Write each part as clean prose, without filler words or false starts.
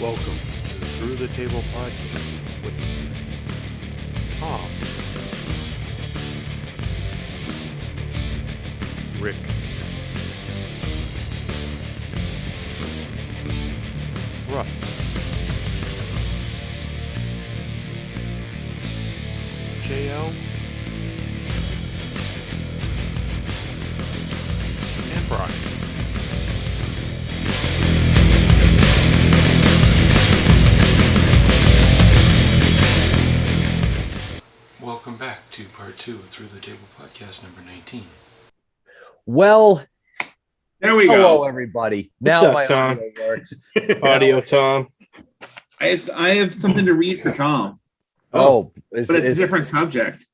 Welcome to the Through the Table podcast with Tom, Rick, Russ, JL, and Brian. Welcome back to part 2 of Through the Table podcast number 19. Well, there we hello, go. Everybody. What's Now up, my Tom? audio works. Audio, Tom. I have something to read for Tom, Oh, but it's a different subject.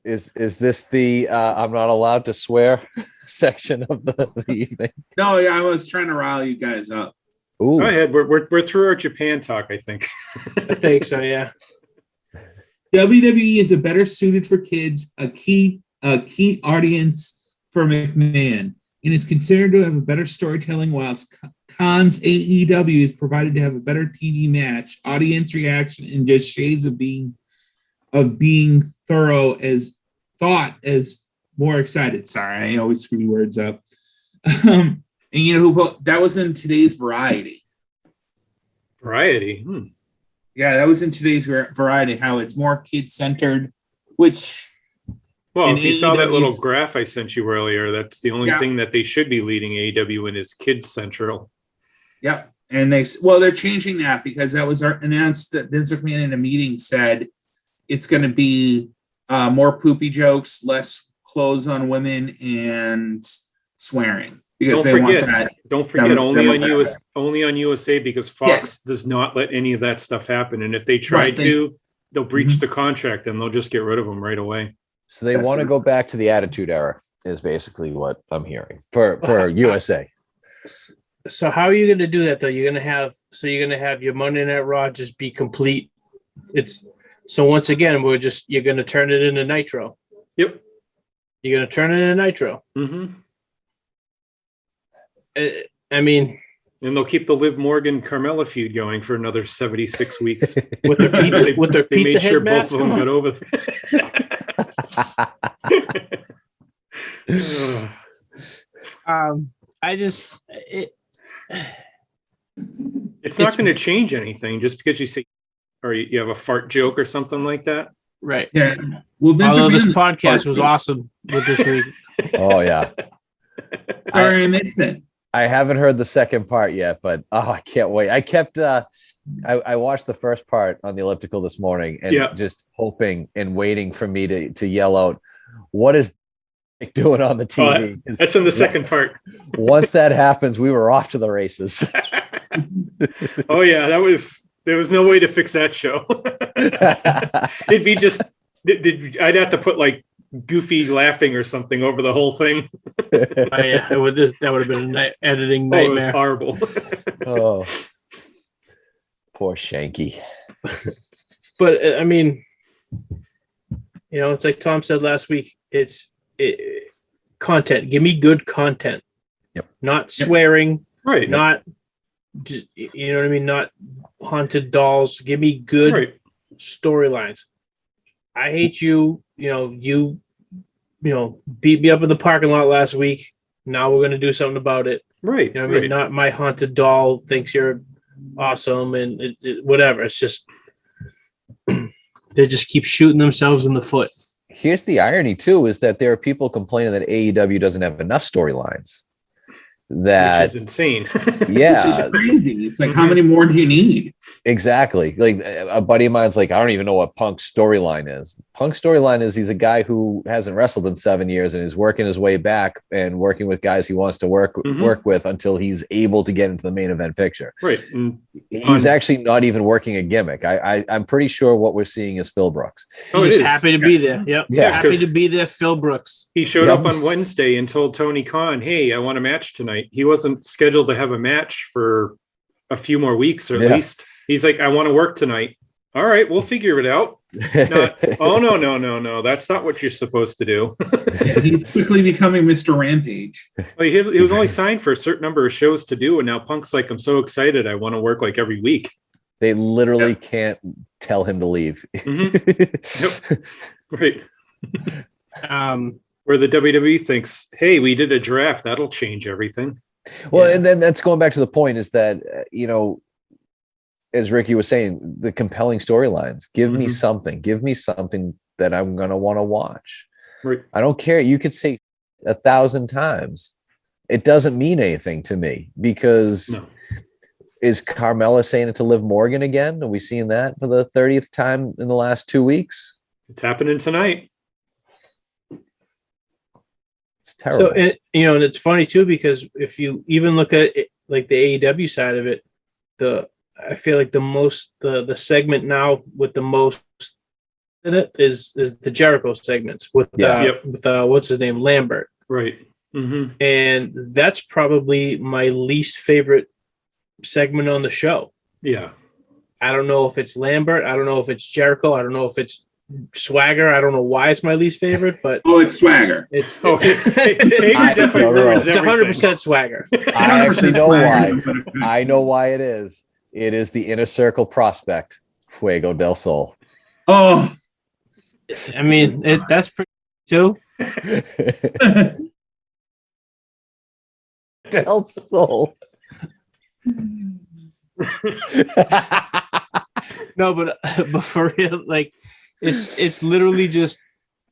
Is this the I'm not allowed to swear section of the evening? No, yeah, I was trying to rile you guys up. Ooh, Go ahead. We're through our Japan talk, I think. I think so, yeah. WWE is a better suited for kids, a key audience for McMahon, and is considered to have a better storytelling, whilst Khan's AEW is provided to have a better TV match, audience reaction, and just shades of being thorough as more excited. Sorry, I always screw words up. And you know who that was in today's Variety. Variety. Yeah, that was in today's Variety, how it's more kid-centered, which... Well, And if you saw that AEW's little graph I sent you earlier, that's the only thing that they should be leading AEW in is Kids Central. Yep. And they're changing that because that was announced that Vince McMahon in a meeting said it's going to be more poopy jokes, less clothes on women, and swearing. Because Don't forget, only on USA, because Fox does not let any of that stuff happen. And if they try they'll breach the contract and they'll just get rid of them right away. so they want to go back to the Attitude Era, is basically what I'm hearing for USA. So how are you going to do that, though? You're going to have your Monday Night Raw just be complete. So once again, you're going to turn it into Nitro. Yep. You're going to turn it into Nitro. Mm-hmm. I mean, and they'll keep the Liv Morgan Carmella feud going for another 76 weeks. with their pizza, with their they pizza made sure head both masks. of them got over there. It's not going to change anything just because you say, or you have a fart joke or something like that. Right. Yeah. Well, Although this podcast was awesome with this week. Oh yeah. Sorry, I missed it. I haven't heard the second part yet, but I can't wait. I kept I watched the first part on the elliptical this morning and just hoping and waiting for me to yell out, what is Nick doing on the TV? That's in the second part. Once that happens, we were off to the races. Oh yeah, there was no way to fix that show. It'd be just I'd have to put like Goofy laughing or something over the whole thing. That would have been an editing nightmare. Horrible. Oh, poor Shanky. But I mean, it's like Tom said last week. Content. Give me good content. Yep. Not swearing. Right. Not just, you know what I mean. Not haunted dolls. Give me good storylines. I hate you. You beat me up in the parking lot last week. Now we're going to do something about it. Right. I mean, not my haunted doll thinks you're awesome and whatever. It's just, they just keep shooting themselves in the foot. Here's the irony too, is that there are people complaining that AEW doesn't have enough storylines. Which is insane. Yeah. Which is crazy. It's like, how many more do you need? Exactly. Like a buddy of mine's like, I don't even know what Punk's storyline is. Punk's storyline is he's a guy who hasn't wrestled in 7 years and is working his way back and working with guys he wants to work with until he's able to get into the main event picture. Right. He's actually not even working a gimmick. I'm pretty sure what we're seeing is Phil Brooks. He's happy to be there. Yep. Yeah. Happy to be there, Phil Brooks. He showed up on Wednesday and told Tony Khan, hey, I want a match tonight. He wasn't scheduled to have a match for a few more weeks, or at least he's like, I want to work tonight. All right, we'll figure it out. Oh, no. That's not what you're supposed to do. He's quickly becoming Mr. Rampage. Well, he was only signed for a certain number of shows to do. And now Punk's like, I'm so excited. I want to work like every week. They literally can't tell him to leave. Yep. Right. Where the WWE thinks, hey, we did a draft, that'll change everything. Well, and then that's going back to the point is that, as Ricky was saying, the compelling storylines. Give me something. Give me something that I'm going to want to watch. Right. I don't care. You could say 1,000 times. It doesn't mean anything to me because is Carmella saying it to Liv Morgan again? Are we seeing that for the 30th time in the last 2 weeks? It's happening tonight. It's terrible. So, and it's funny too, because if you even look at it, like the AEW side of it, I feel like the segment now with the most in it is the Jericho segments with what's his name, Lambert. Right. Mm-hmm. And that's probably my least favorite segment on the show. Yeah. I don't know if it's Lambert. I don't know if it's Jericho. I don't know if it's Swagger. I don't know why it's my least favorite, but it's Swagger. It's definitely it's 100% Swagger. I actually know why. I know why it is. It is the Inner Circle prospect, Fuego del Sol. Oh, I mean, that's pretty too. Del Sol. No, but for real, like it's literally just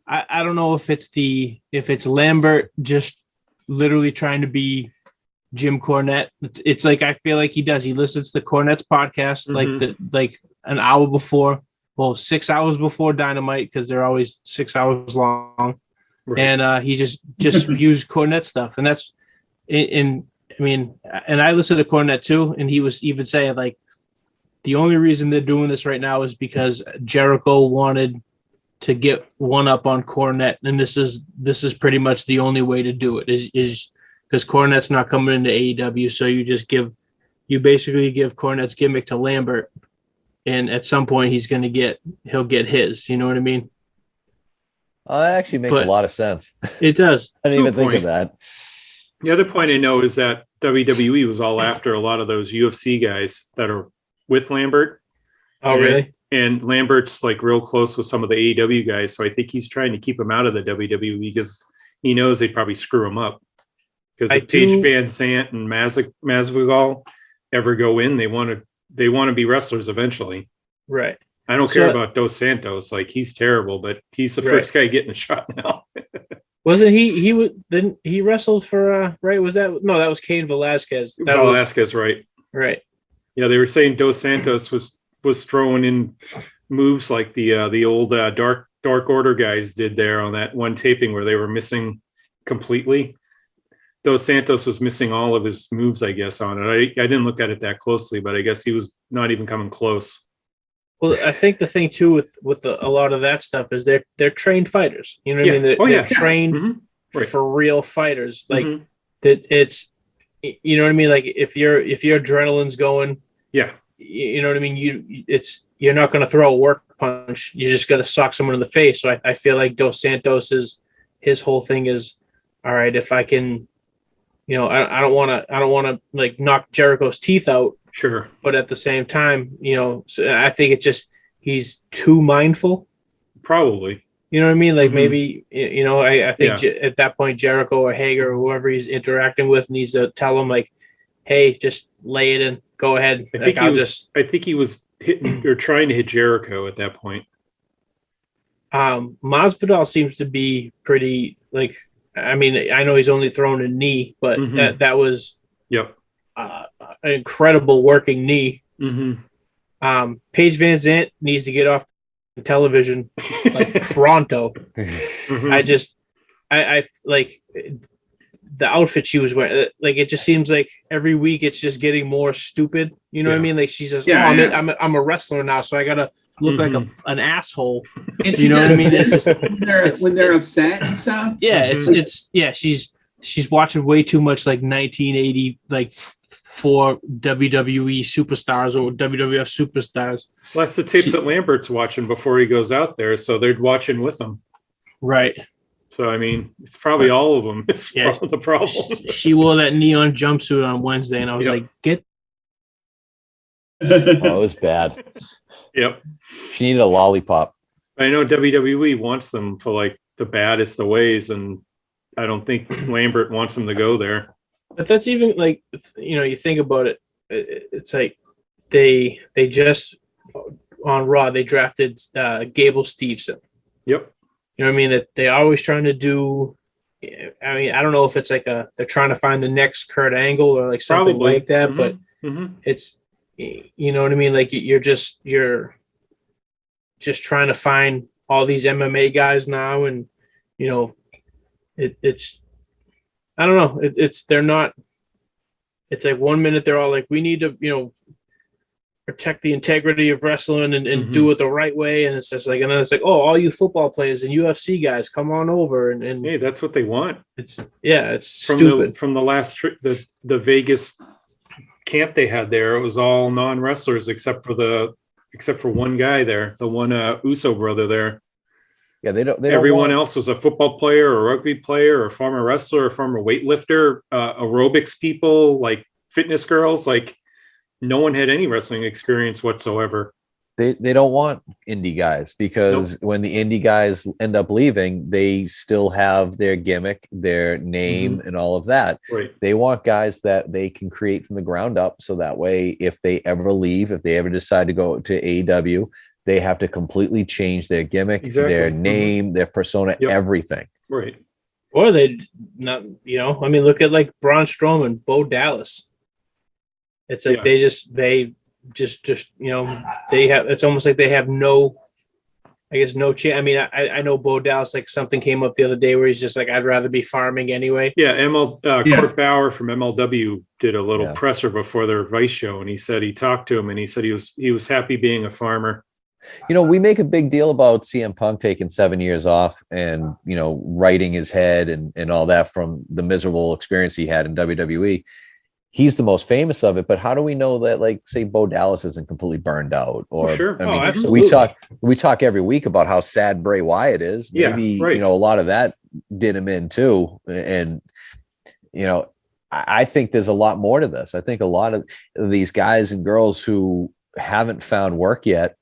I don't know if it's Lambert just literally trying to be Jim Cornette. It's like I feel like he listens to Cornette's podcast like an hour before, 6 hours before Dynamite, because they're always 6 hours long, right. And he just used Cornette stuff, and that's and I listen to Cornette too, and he was even saying like the only reason they're doing this right now is because Jericho wanted to get one up on Cornette, and this is pretty much the only way to do it is because Cornette's not coming into AEW, so you basically give Cornette's gimmick to Lambert, and at some point he'll get his. You know what I mean? That actually makes a lot of sense. It does. I didn't even think of that. The other point I know is that WWE was all after a lot of those UFC guys that are with Lambert. Oh, really? And Lambert's like real close with some of the AEW guys, so I think he's trying to keep him out of the WWE because he knows they'd probably screw him up. Because if Paige Van Sant and Masvidal ever go in, they want to be wrestlers eventually. Right. I don't care about Dos Santos. Like, he's terrible, but he's the first guy getting a shot now. Wasn't he wrestled for right? That was Cain Velasquez. Velasquez, right? Right. Yeah, they were saying Dos Santos was throwing in moves like the old Dark Order guys did there on that one taping where they were missing completely. Dos Santos was missing all of his moves, I guess, on it. I didn't look at it that closely, but I guess he was not even coming close. Well, I think the thing too with a lot of that stuff is they're trained fighters. You know what I mean? They're trained for real fighters. Like that, it's you know what I mean. Like if your adrenaline's going, you know what I mean. You're not going to throw a work punch. You're just going to sock someone in the face. So I feel like Dos Santos his whole thing is, all right, if I can, I don't want to like knock Jericho's teeth out. Sure. But at the same time, so I think he's too mindful. Probably. You know what I mean? Like maybe, I think at that point, Jericho or Hager or whoever he's interacting with needs to tell him like, hey, just lay it in. Go ahead. I think he was hitting or trying to hit Jericho at that point. Masvidal seems to be pretty like, I mean, I know he's only thrown a knee, but that was an incredible working knee. Paige Van Zant needs to get off television like pronto. I like the outfit she was wearing. Like it just seems like every week it's just getting more stupid. You know what I mean? Like she's just, I'm a wrestler now, so I gotta look like an asshole. And you know what I mean? It's just when they're upset and stuff. Yeah, she's watching way too much like 1980 like for WWE superstars or WWF superstars. Well, that's the tapes that Lambert's watching before he goes out there, so they're watching with him. Right. So I mean, it's probably all of them. It's the problem. She wore that neon jumpsuit on Wednesday, and I was like, "Get Oh, it was bad. Yep. She needed a lollipop. I know WWE wants them for like the baddest of ways, and I don't think Lambert wants them to go there. But that's even like, you think about it. It's like they just on Raw they drafted Gable Steveson. Yep. You know what I mean? That they're always trying to do. I mean, I don't know if it's like they're trying to find the next Kurt Angle or like something Probably. like that, but it's, you know what I mean? Like you're just trying to find all these MMA guys now, and it's I don't know. They're not. It's like 1 minute they're all like, we need to protect the integrity of wrestling and do it the right way, and it's just like, and then it's like, oh, all you football players and UFC guys, come on over, and hey, that's what they want. It's from stupid. From the last trip, the Vegas camp they had there, it was all non-wrestlers except for one guy there, the one Uso brother there. Yeah, they don't. Everyone else was a football player, or a rugby player, or a former wrestler, or former weightlifter, aerobics people, like fitness girls. Like no one had any wrestling experience whatsoever. They don't want indie guys because when the indie guys end up leaving, they still have their gimmick, their name, and all of that. Right. They want guys that they can create from the ground up, so that way, if they ever leave, if they ever decide to go to AEW, they have to completely change their gimmick, their name, their persona, everything. Right. Or they not, I mean, look at like Braun Strowman, Bo Dallas. It's like they just they have, it's almost like they have no chance. I mean, I know Bo Dallas, like something came up the other day where he's just like, I'd rather be farming anyway. Yeah. Court Bauer from MLW did a little presser before their Vice show. And he said, he talked to him and he said he was happy being a farmer. We make a big deal about CM Punk taking 7 years off and, righting his head and all that from the miserable experience he had in WWE. He's the most famous of it, but how do we know that, like, say, Bo Dallas isn't completely burned out? Or sure. I mean, absolutely. we talk every week about how sad Bray Wyatt is. Maybe a lot of that did him in too. And I think there's a lot more to this. I think a lot of these guys and girls who haven't found work yet,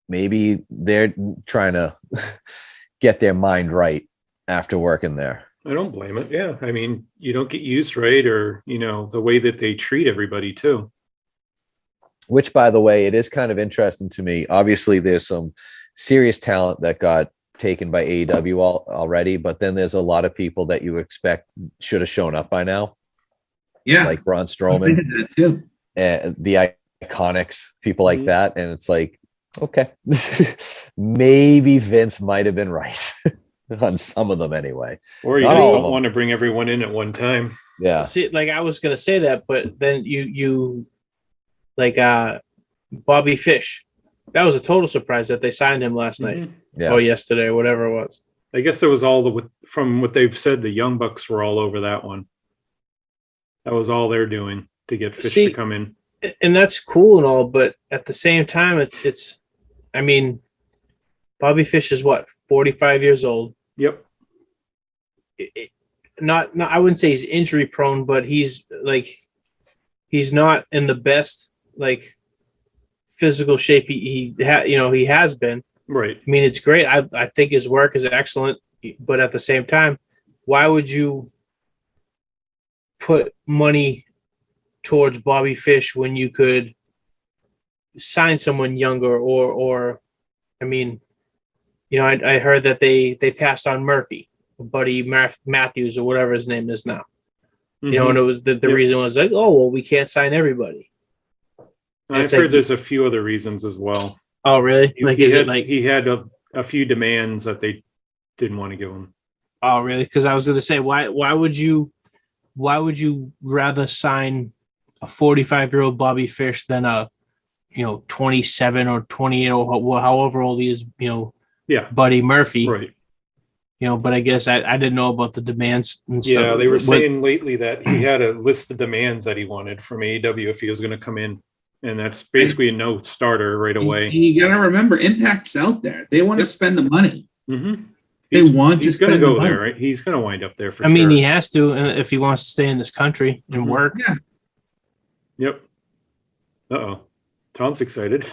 maybe they're trying to get their mind right after working there. I don't blame it. Yeah. I mean, you don't get used right, or, the way that they treat everybody too. Which, by the way, it is kind of interesting to me. Obviously, there's some serious talent that got taken by AEW already, but then there's a lot of people that you expect should have shown up by now. Yeah. Like Braun Strowman, that too. The Iconics, people like that. And it's like, okay, maybe Vince might have been right. On some of them anyway. Or you just don't want to bring everyone in at one time. Yeah. See, like I was gonna say that, but then you like Bobby Fish. That was a total surprise that they signed him last night. Yeah. Or yesterday, or whatever it was. I guess it was all from what they've said, the Young Bucks were all over that one. That was all they're doing to get Fish to come in. And that's cool and all, but at the same time, it's I mean, Bobby Fish is what, 45 years old. Yep. Not I wouldn't say he's injury prone, but he's not in the best like physical shape he has been. Right. I mean, it's great. I think his work is excellent, but at the same time, why would you put money towards Bobby Fish when you could sign someone younger or I mean, I heard that they passed on Murphy, Buddy Matthews or whatever his name is now. And it was the reason was like, oh, well, we can't sign everybody. I've heard there's a few other reasons as well. Oh, really? He had a few demands that they didn't want to give him. Oh, really? Because I was going to say, why would you rather sign a 45-year-old Bobby Fish than a 27 or 28 or however old he is, Buddy Murphy, right? But I guess I didn't know about the demands and stuff. Yeah, they were saying lately that he had a list of demands that he wanted from AEW if he was going to come in, and that's basically a no starter right away. You got to remember, Impact's out there; they want to spend the money. Mm-hmm. He's going to go there, right? He's going to wind up there for sure. I mean, he has to if he wants to stay in this country and work. Yeah. Yep. Uh-oh. Tom's excited.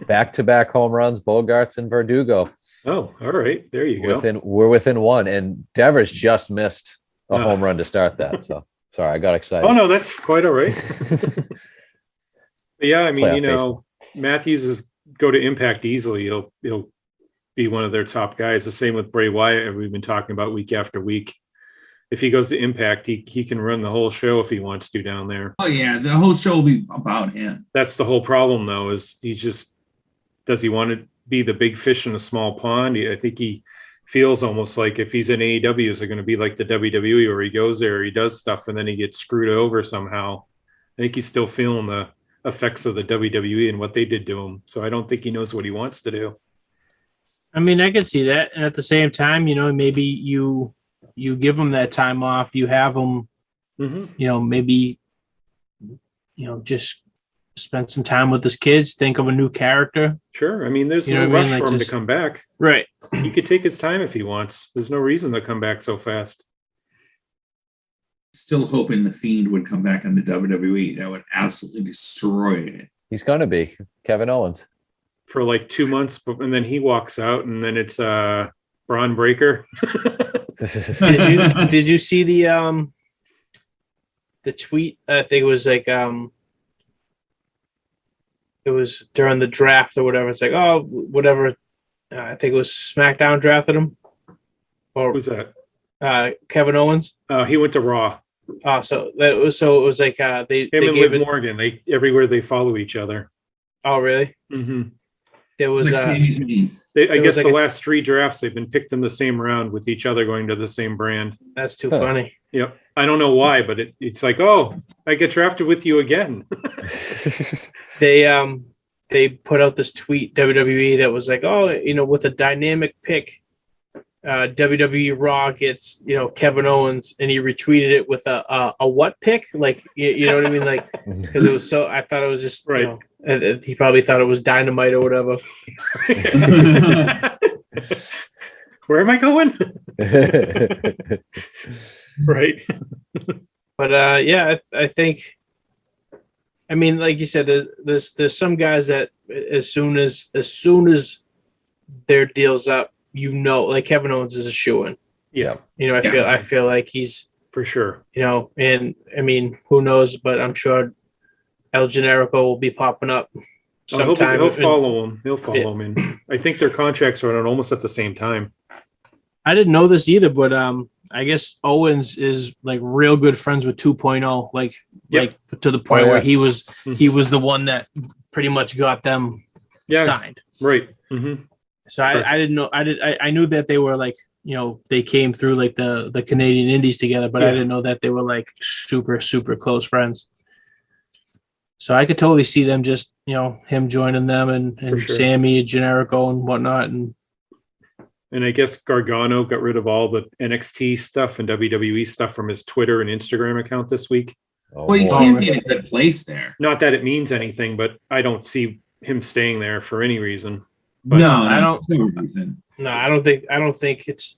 Back-to-back home runs, Bogarts and Verdugo. Oh, all right. There you go. We're within one, and Devers just missed a home run to start that. So sorry, I got excited. Oh no, that's quite all right. But yeah, I mean, Playoff baseball. Matthews is go to Impact easily. He'll be one of their top guys. The same with Bray Wyatt, we've been talking about week after week. If he goes to Impact, he can run the whole show if he wants to down there. Oh yeah, the whole show will be about him. That's the whole problem, though. Is does he want to be the big fish in a small pond? I think he feels almost like if he's in AEW, is it going to be like the WWE where he goes there, he does stuff, and then he gets screwed over somehow? I think he's still feeling the effects of the WWE and what they did to him. So I don't think he knows what he wants to do. I mean, I could see that. And at the same time, maybe you give him that time off, you have him, maybe, just spend some time with his kids, think of a new character. Sure. I mean, there's no rush for him to come back. Right. He could take his time if he wants. There's no reason to come back so fast. Still hoping the Fiend would come back on the WWE. That would absolutely destroy it. He's going to be Kevin Owens for like 2 months, and then he walks out, and then it's Braun Breaker. Did you see the tweet? I think it was like it was during the draft or whatever. It's like, oh, whatever. I think it was SmackDown drafted him. Or who's that? Kevin Owens. He went to Raw. So it was like they and gave Liv Morgan. They everywhere they follow each other. Oh really? Mm-hmm. There was I guess the last 3 drafts they've been picked in the same round with each other going to the same brand. That's too funny. Yep. I don't know why, but it's like, oh, I get drafted with you again. They put out this tweet, WWE, that was like, oh, with a dynamic pick, WWE Raw gets, Kevin Owens, and he retweeted it with a what pick? Like, you know what I mean? Like, because it was so, I thought it was just, right. He probably thought it was Dynamite or whatever. Where am I going? Right. But yeah, I think, I mean, like you said, there's some guys that as soon as their deal's up, like Kevin Owens is a shoo-in. Yeah. I feel like he's for sure. And I mean, who knows? But I'm sure El Generico will be popping up sometime. He'll follow him. He'll follow him in. I think their contracts are almost at the same time. I didn't know this either, but I guess Owens is like real good friends with 2.0, like to the point where he was the one that pretty much got them signed. Right. Mm-hmm. So I didn't know. I knew that they were like, they came through like the Canadian Indies together, but I didn't know that they were like super, super close friends. So I could totally see them just, him joining them and sure. Sammy, Generico and whatnot. And I guess Gargano got rid of all the NXT stuff and WWE stuff from his Twitter and Instagram account this week. Well, you can't be in a good place there. Not that it means anything, but I don't see him staying there for any reason. But no, I don't think it's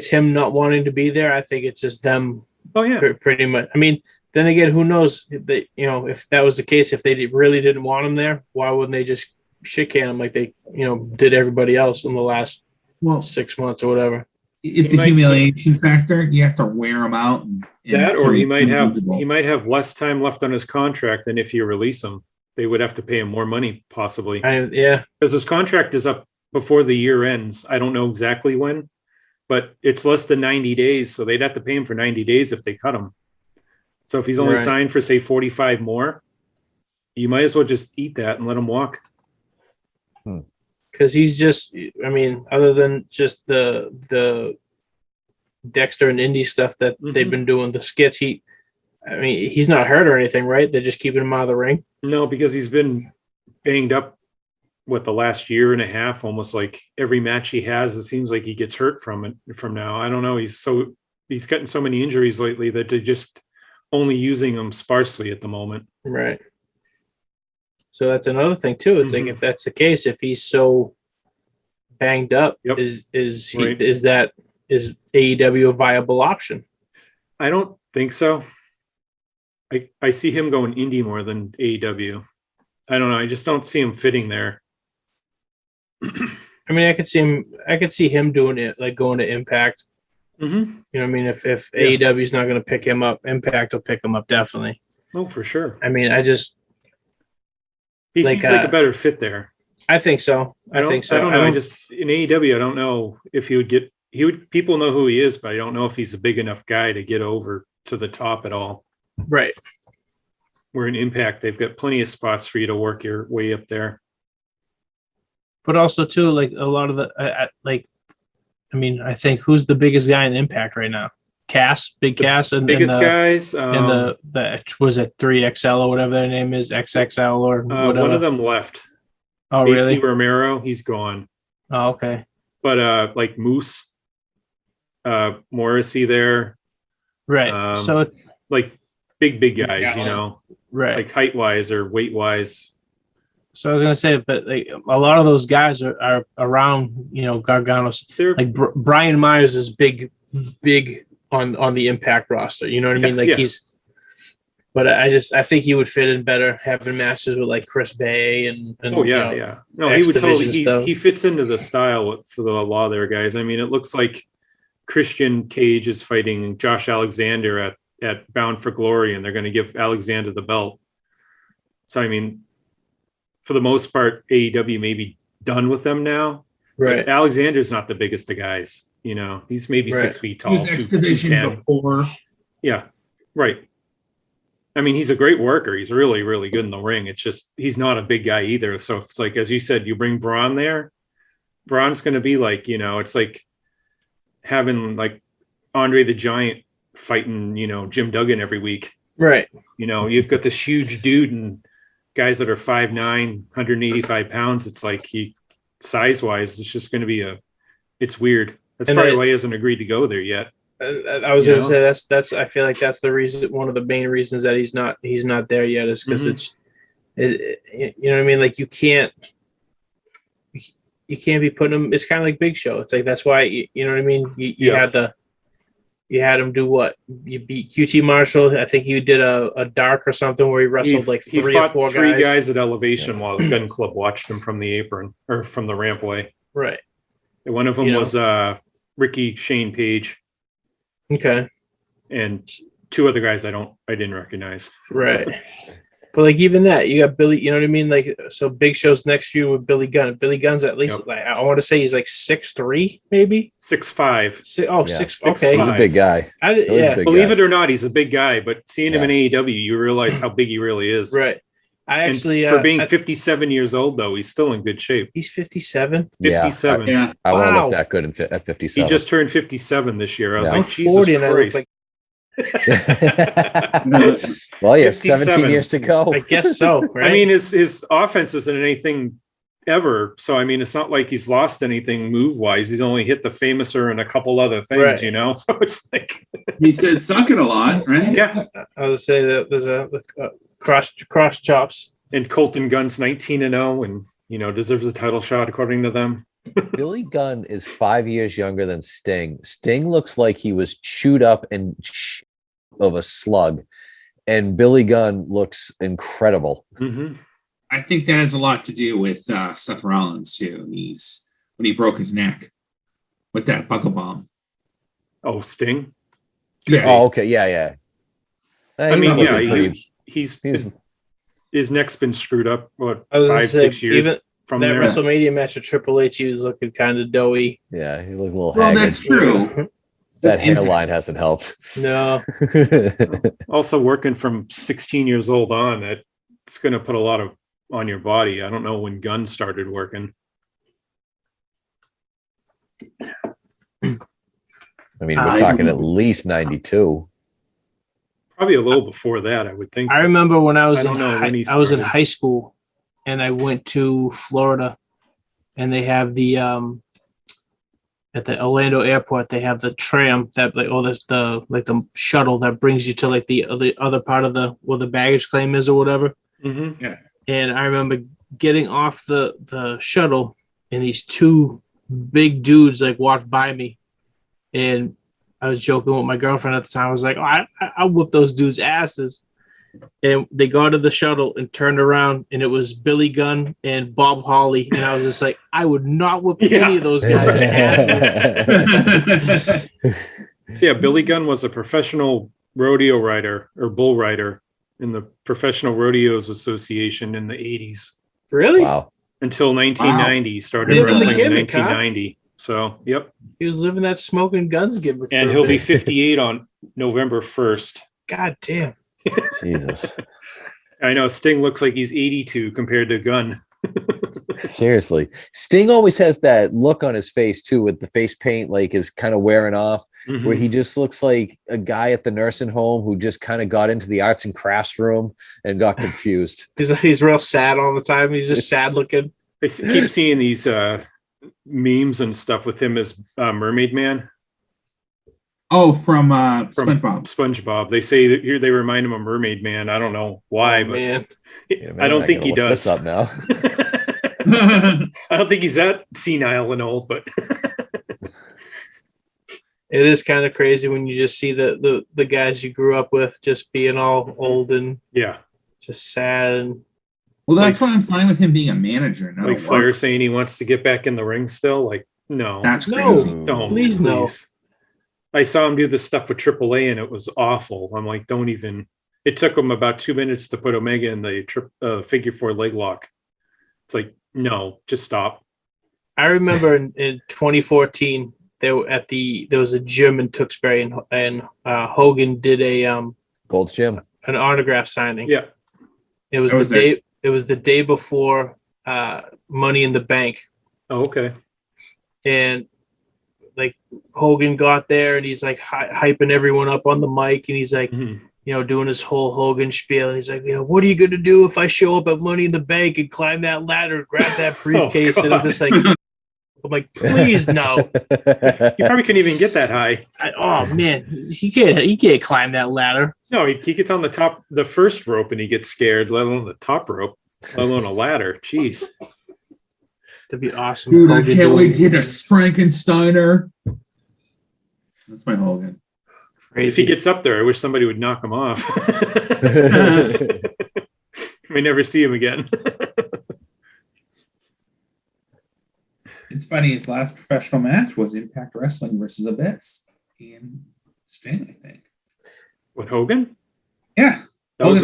him not wanting to be there. I think it's just them. Oh yeah, pretty much. I mean, then again, who knows? If that was the case, if they really didn't want him there, why wouldn't they just shit can him like they, did everybody else in the last 6 months or whatever? It's a humiliation factor. You have to wear him out. Or he might have less time left on his contract than if you release him. They would have to pay him more money, possibly. Because his contract is up before the year ends. I don't know exactly when, but it's less than 90 days. So they'd have to pay him for 90 days if they cut him. So if he's only signed for, say, 45 more, you might as well just eat that and let him walk. Because he's just, I mean, other than just the Dexter and Indy stuff that they've been doing, the skits, he's not hurt or anything, right? They're just keeping him out of the ring. No, because he's been banged up the last year and a half, almost like every match he has, it seems like he gets hurt from now. I don't know. He's gotten so many injuries lately that they're just only using him sparsely at the moment. Right. So that's another thing too. It's like, if that's the case, if he's so banged up, is AEW a viable option? I don't think so. I see him going indie more than AEW. I don't know. I just don't see him fitting there. I mean, I could see him doing it, like going to Impact. Mm-hmm. You know what I mean? If AEW is not going to pick him up, Impact will pick him up definitely. Oh, for sure. I mean, he seems like a better fit there. I think so. I think so. I don't know. I just in AEW, I don't know if he would get. People know who he is, but I don't know if he's a big enough guy to get over to the top at all. Right. We're in Impact. They've got plenty of spots for you to work your way up there. But also too, like a lot of the I mean, I think who's the biggest guy in Impact right now? Big Cass, and biggest guys. And the was it 3XL or whatever their name is, XXL or whatever. One of them left. Oh, AC really? Romero, he's gone. Oh, okay. But like Moose, Morrissey there. Right. So like big guys, you know, right, like height wise or weight wise. So I was gonna say, but like a lot of those guys are around, you know, Gargano's. Like Brian Myers is big on the Impact roster. You know what I mean? Like he's. But I think he would fit in better having matches with like Chris Bay and oh yeah, you know, yeah. No, he would totally. He fits into the style for the law there, guys. I mean, it looks like Christian Cage is fighting Josh Alexander at Bound for Glory, and they're going to give Alexander the belt. So I mean, for the most part, AEW may be done with them now. Right. But Alexander's not the biggest of guys. You know, he's maybe 6 feet tall. He was X Division before. Yeah. Right. I mean, he's a great worker. He's really, really good in the ring. It's just he's not a big guy either. So it's like, as you said, you bring Braun there. Braun's going to be like, you know, it's like having like Andre the Giant fighting, you know, Jim Duggan every week. Right. You know, you've got this huge dude and guys that are 5'9", 185 pounds. It's like size wise, it's just going to be it's weird. That's probably why he hasn't agreed to go there yet. I was going to say that's I feel like that's the reason, one of the main reasons that he's not there yet is because you know what I mean? Like you can't be putting him, it's kind of like Big Show. It's like, that's why, you know what I mean? You had him do what? You beat QT Marshall. I think you did a dark or something where he wrestled three or four guys at Elevation while the Gun Club watched him from the apron or from the rampway. Right. And one of them was Ricky Shane Page. Okay. And two other guys I didn't recognize. Right. But like even that, you got Billy, you know what I mean? Like, so Big Show's next feud with Billy Gunn. Billy Gunn's at least like, I want to say he's like 6'3", maybe 6'5". Oh, yeah. 6'5". Okay, he's a big guy. Believe it or not, he's a big guy. But seeing him in AEW, you realize how big he really is. Right. I actually for being 57 years old, though, he's still in good shape. He's 57. 57. Yeah, I want to look that good at 57. He just turned 57 this year. I was like, I'm Jesus 40 Christ. and I look like. Well, you have 17 years to go. I guess so. Right? I mean, his offense isn't anything ever. So I mean, it's not like he's lost anything move wise. He's only hit the famouser and a couple other things, you know. So it's like he said suck it a lot, right? Yeah. I would say that there's a cross chops. And Colton Gunn's 19-0 and you know deserves a title shot according to them. Billy Gunn is 5 years younger than Sting. Sting looks like he was chewed up and of a slug, and Billy Gunn looks incredible. Mm-hmm. I think that has a lot to do with Seth Rollins too. When he broke his neck with that buckle bomb. Oh, Sting. Yeah. Oh, okay. Yeah. I mean, his neck's been screwed up. What 5-6 years even from that there? WrestleMania match with Triple H, he was looking kind of doughy. Yeah, he looked a little. Well, haggard. that's true. That hairline hasn't helped. No. Also, working from 16 years old on, it's going to put a lot on your body. I don't know when Gunn started working. I mean, we're talking at least 92. Probably a little before that, I would think. I remember when I was in high school, and I went to Florida, and they have the at the Orlando airport they have the tram that the shuttle that brings you to like the other part of where the baggage claim is or whatever. Mm-hmm. Yeah. And I remember getting off the shuttle, and these two big dudes like walked by me, and I was joking with my girlfriend at the time. I was like, "Oh, I'll whoop those dudes' asses," and they got to the shuttle and turned around, and it was Billy Gunn and Bob Holly, and I was just like, I would not whip any of those guys' asses. So yeah, Billy Gunn was a professional rodeo rider or bull rider in the Professional Rodeos Association in the 80s. Really? Wow. Until 1990, started Living the wrestling in gimmick, 1990. So, yep. He was living that smoking guns gimmick. And he'll be 58 on November 1st. God damn. Jesus. I know Sting looks like he's 82 compared to Gunn. Seriously. Sting always has that look on his face too, with the face paint like is kind of wearing off, where he just looks like a guy at the nursing home who just kind of got into the arts and crafts room and got confused. He's real sad all the time. He's just sad looking. I keep seeing these memes and stuff with him as Mermaid Man. Oh, from SpongeBob. SpongeBob. They say that here they remind him of Mermaid Man. I don't know why, but man. Yeah, I don't think he does. This up now. I don't think he's that senile and old, but It is kind of crazy when you just see the guys you grew up with just being all old and just sad. And well, that's why I'm fine with him being a manager. Like Flair saying he wants to get back in the ring still. Like, no, that's crazy. Don't please no. I saw him do this stuff with AAA and it was awful. I'm like, don't even. It took him about 2 minutes to put Omega in the figure 4 leg lock. It's like, no, just stop. I remember in 2014 there was a gym in Tewksbury and Hogan did a Gold's Gym, an autograph signing. Yeah, it was the day. It was the day before Money in the Bank. Oh, okay. And like Hogan got there and he's like hyping everyone up on the mic and he's like, doing his whole Hogan spiel. And he's like, what are you going to do if I show up at Money in the Bank and climb that ladder, grab that briefcase? And I'm just like, I'm like, please no. You probably couldn't even get that high. Oh man, he can't climb that ladder. No, he gets on the first rope and he gets scared, let alone the top rope, let alone a ladder. Jeez. That'd be awesome. Dude, I can't wait to hit a Frankensteiner. That's my Hogan. Crazy. If he gets up there, I wish somebody would knock him off. We never see him again. It's funny, his last professional match was Impact Wrestling versus Abyss and Sting, I think. What, Hogan? Yeah. That was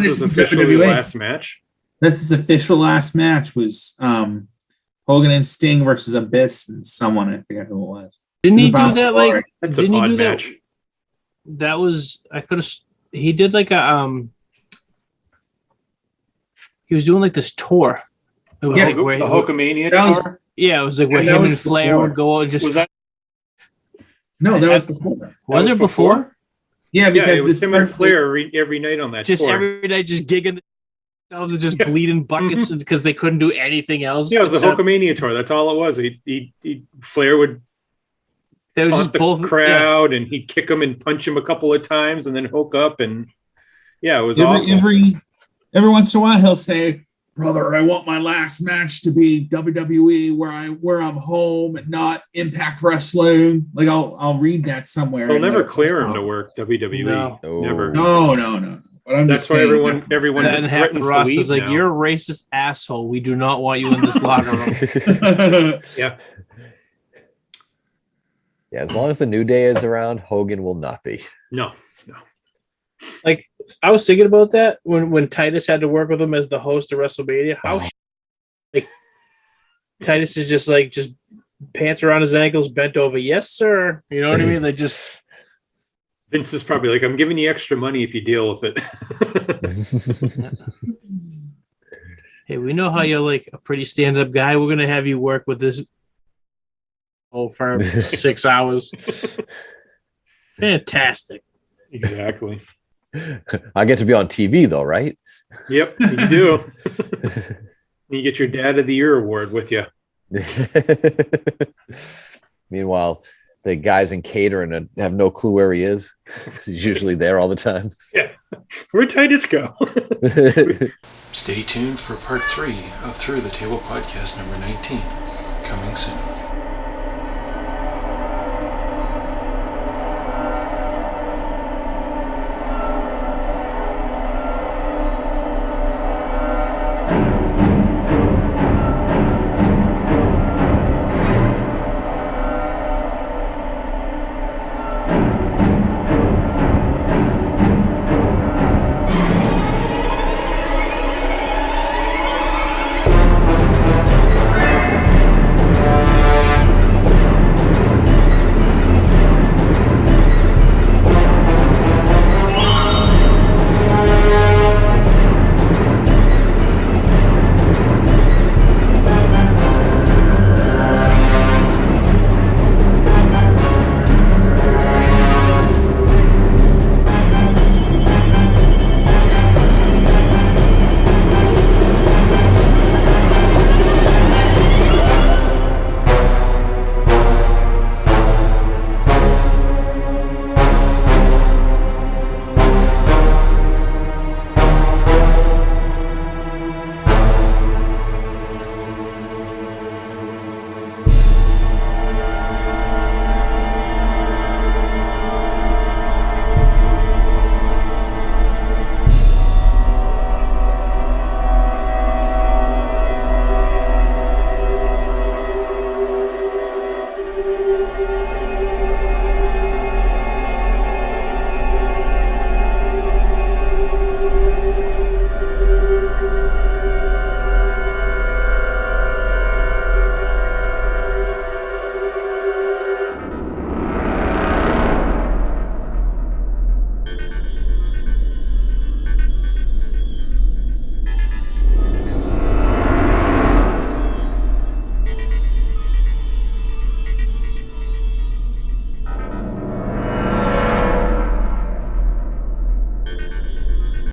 his official last match? That's his official last match was Hogan and Sting versus Abyss and someone, I forget who it was. Didn't he do that like that's an odd match. That was he did like a he was doing like this tour. It was the Hulkamania tour? Yeah, it was like where him and Flair would go and just. Was that? No, that was before. Was it before? Yeah, because it was him and Flair every night on that just tour. Every night, just gigging themselves and just bleeding buckets because they couldn't do anything else. Yeah, it was a Hulkamania tour. That's all it was. Flair would taunt the crowd and he'd kick him and punch him a couple of times and then hook up and it was awful. Every once in a while he'll say, brother, I want my last match to be WWE where I'm home and not Impact Wrestling. Like I'll read that somewhere. They'll never clear him to work WWE. No. Never. No. But that's why everyone threatens Ross to leave is like, now. you're a racist asshole. We do not want you in this locker room. Yeah. Yeah, as long as the New Day is around, Hogan will not be. No. Like I was thinking about that when Titus had to work with him as the host of WrestleMania. Like Titus is just pants around his ankles, bent over. Yes, sir. You know what I mean? Like just Vince is probably like, I'm giving you extra money if you deal with it. Hey, we know how you're like a pretty stand-up guy. We're gonna have you work with this for 6 hours. Fantastic. Exactly. I get to be on TV though, right? Yep, you do. You get your Dad of the Year award with you. Meanwhile, the guys in catering have no clue where he is. He's usually there all the time. Yeah. Where'd Titus go? Stay tuned for part 3 of Through the Table podcast number 19. Coming soon.